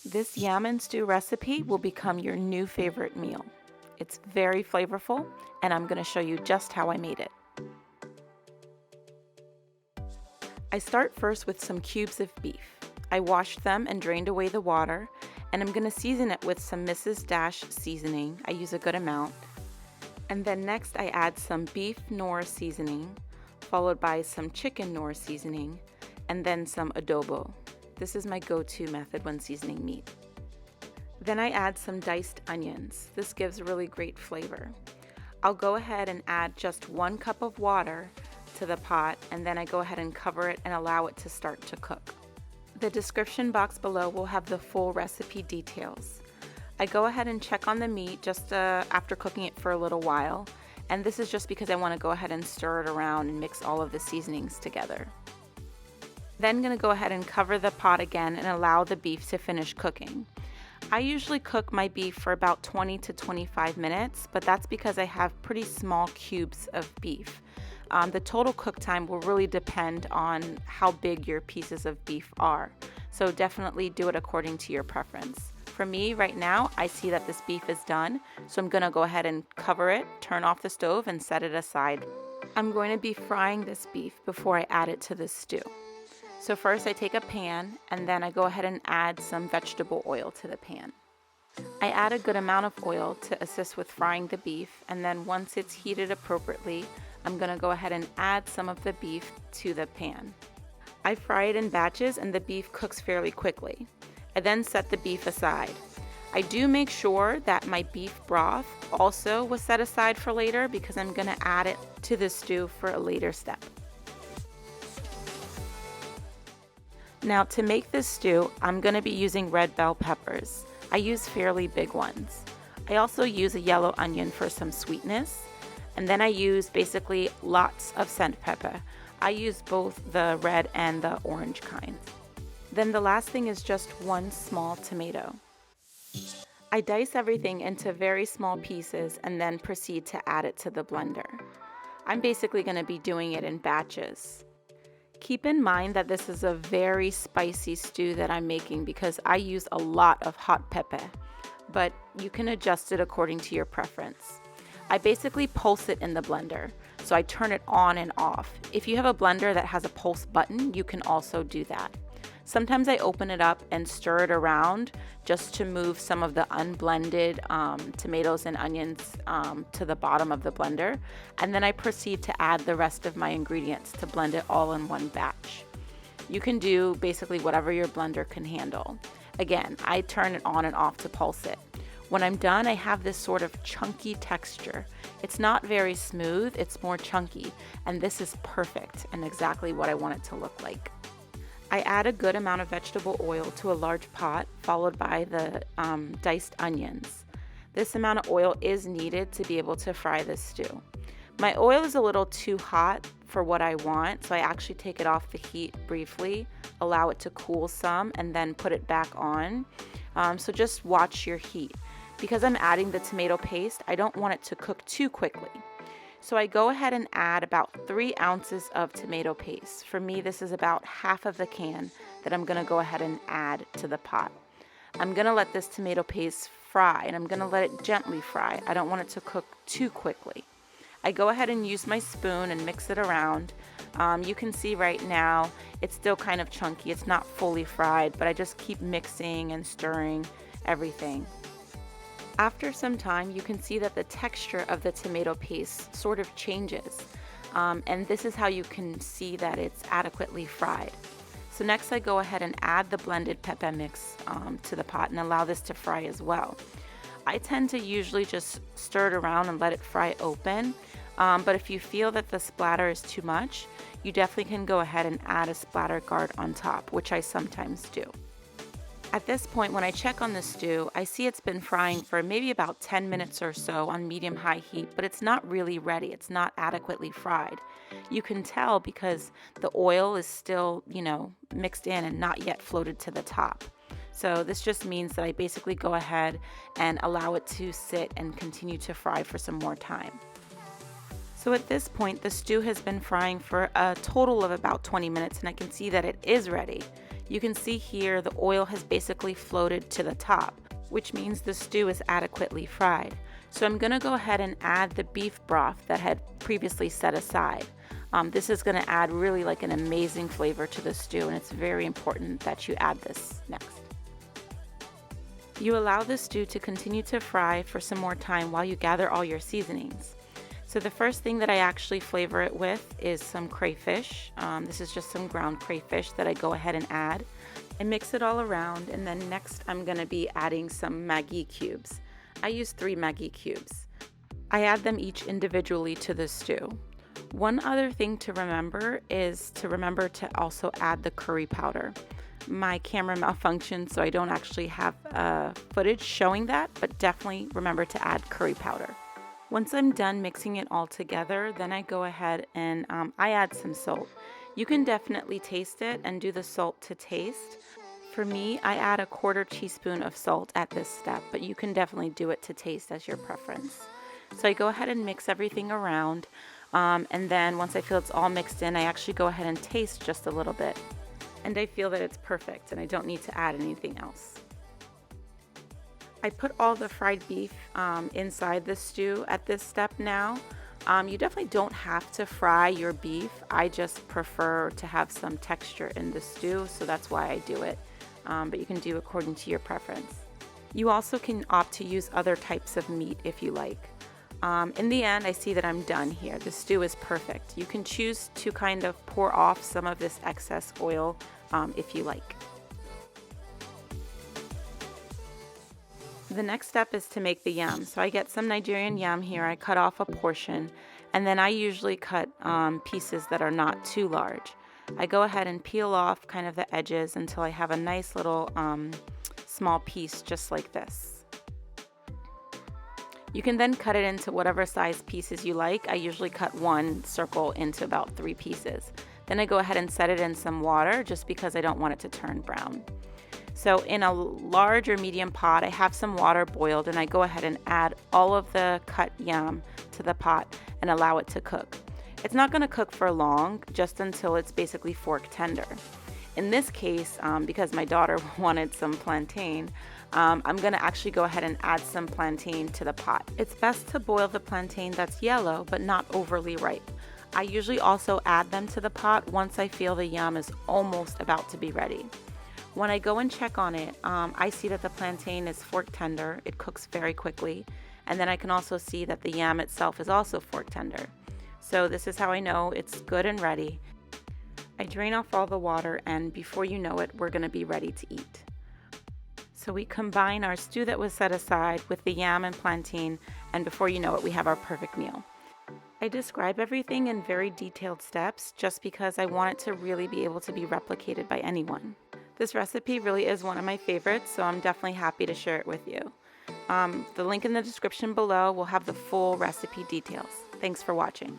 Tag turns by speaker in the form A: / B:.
A: This yam and stew recipe will become your new favorite meal. It's very flavorful, and I'm going to show you just how I made it. I start first with some cubes of beef. I washed them and drained away the water, and I'm going to season it with some Mrs. Dash seasoning. I use a good amount. And then next I add some beef Knorr seasoning, followed by some chicken Knorr seasoning, and then some adobo. This is my go-to method when seasoning meat. Then I add some diced onions. This gives really great flavor. I'll go ahead and add just 1 cup of water to the pot, and then I go ahead and cover it and allow it to start to cook. The description box below will have the full recipe details. I go ahead and check on the meat just after cooking it for a little while, and this is just because I want to go ahead and stir it around and mix all of the seasonings together. Then going to go ahead and cover the pot again and allow the beef to finish cooking. I usually cook my beef for about 20 to 25 minutes, but that's because I have pretty small cubes of beef. The total cook time will really depend on how big your pieces of beef are, so definitely do it according to your preference. For me right now, I see that this beef is done, so I'm going to go ahead and cover it, turn off the stove, and set it aside. I'm going to be frying this beef before I add it to the stew. So first I take a pan, and then I go ahead and add some vegetable oil to the pan. I add a good amount of oil to assist with frying the beef, and then once it's heated appropriately, I'm going to go ahead and add some of the beef to the pan. I fry it in batches and the beef cooks fairly quickly. I then set the beef aside. I do make sure that my beef broth also was set aside for later because I'm going to add it to the stew for a later step. Now to make this stew, I'm going to be using red bell peppers. I use fairly big ones. I also use a yellow onion for some sweetness, and then I use basically lots of scent pepper. I use both the red and the orange kinds. Then the last thing is just 1 small tomato. I dice everything into very small pieces and then proceed to add it to the blender. I'm basically going to be doing it in batches. Keep in mind that this is a very spicy stew that I'm making because I use a lot of hot pepper, but you can adjust it according to your preference. I basically pulse it in the blender, so I turn it on and off. If you have a blender that has a pulse button, you can also do that. Sometimes I open it up and stir it around just to move some of the unblended tomatoes and onions to the bottom of the blender, and then I proceed to add the rest of my ingredients to blend it all in one batch. You can do basically whatever your blender can handle. Again, I turn it on and off to pulse it. When I'm done, I have this sort of chunky texture. It's not very smooth, it's more chunky, and this is perfect and exactly what I want it to look like. I add a good amount of vegetable oil to a large pot, followed by the diced onions. This amount of oil is needed to be able to fry this stew. My oil is a little too hot for what I want, so I actually take it off the heat briefly, allow it to cool some, and then put it back on. So just watch your heat. Because I'm adding the tomato paste, I don't want it to cook too quickly. So I go ahead and add about 3 ounces of tomato paste. For me, this is about half of the can that I'm going to go ahead and add to the pot. I'm going to let this tomato paste fry, and I'm going to let it gently fry. I don't want it to cook too quickly. I go ahead and use my spoon and mix it around. You can see right now it's still kind of chunky. It's not fully fried, but I just keep mixing and stirring everything. After some time, you can see that the texture of the tomato paste sort of changes, and this is how you can see that it's adequately fried. So next I go ahead and add the blended pepper mix to the pot and allow this to fry as well. I tend to usually just stir it around and let it fry open, but if you feel that the splatter is too much, you definitely can go ahead and add a splatter guard on top, which I sometimes do. At this point, when I check on the stew, I see it's been frying for maybe about 10 minutes or so on medium-high heat, but it's not really ready. It's not adequately fried. You can tell because the oil is still, mixed in and not yet floated to the top. So this just means that I basically go ahead and allow it to sit and continue to fry for some more time. So at this point, the stew has been frying for a total of about 20 minutes, and I can see that it is ready. You can see here the oil has basically floated to the top, which means the stew is adequately fried. So I'm going to go ahead and add the beef broth that I had previously set aside. This is going to add really like an amazing flavor to the stew, and it's very important that you add this next. You allow the stew to continue to fry for some more time while you gather all your seasonings. So the first thing that I actually flavor it with is some crayfish. This is just some ground crayfish that I go ahead and add. I mix it all around, and then next I'm going to be adding some Maggi cubes. I use 3 Maggi cubes. I add them each individually to the stew. One other thing to remember is to remember to also add the curry powder. My camera malfunctioned, so I don't actually have footage showing that, but definitely remember to add curry powder. Once I'm done mixing it all together, then I go ahead and I add some salt. You can definitely taste it and do the salt to taste. For me, I add a 1/4 teaspoon of salt at this step, but you can definitely do it to taste as your preference. So I go ahead and mix everything around, and then once I feel it's all mixed in, I actually go ahead and taste just a little bit. And I feel that it's perfect and I don't need to add anything else. I put all the fried beef inside the stew at this step now. You definitely don't have to fry your beef. I just prefer to have some texture in the stew, so that's why I do it. But you can do according to your preference. You also can opt to use other types of meat if you like. In the end, I see that I'm done here. The stew is perfect. You can choose to kind of pour off some of this excess oil if you like. The next step is to make the yam. So I get some Nigerian yam here. I cut off a portion, and then I usually cut pieces that are not too large. I go ahead and peel off kind of the edges until I have a nice little small piece just like this. You can then cut it into whatever size pieces you like. I usually cut one circle into about 3 pieces. Then I go ahead and set it in some water just because I don't want it to turn brown. So in a large or medium pot, I have some water boiled, and I go ahead and add all of the cut yam to the pot and allow it to cook. It's not going to cook for long, just until it's basically fork tender. In this case, because my daughter wanted some plantain, I'm going to actually go ahead and add some plantain to the pot. It's best to boil the plantain that's yellow but not overly ripe. I usually also add them to the pot once I feel the yam is almost about to be ready. When I go and check on it, I see that the plantain is fork tender. It cooks very quickly. And then I can also see that the yam itself is also fork tender. So this is how I know it's good and ready. I drain off all the water, and before you know it, we're going to be ready to eat. So we combine our stew that was set aside with the yam and plantain, and before you know it, we have our perfect meal. I describe everything in very detailed steps just because I want it to really be able to be replicated by anyone. This recipe really is one of my favorites, so I'm definitely happy to share it with you. The link in the description below will have the full recipe details. Thanks for watching.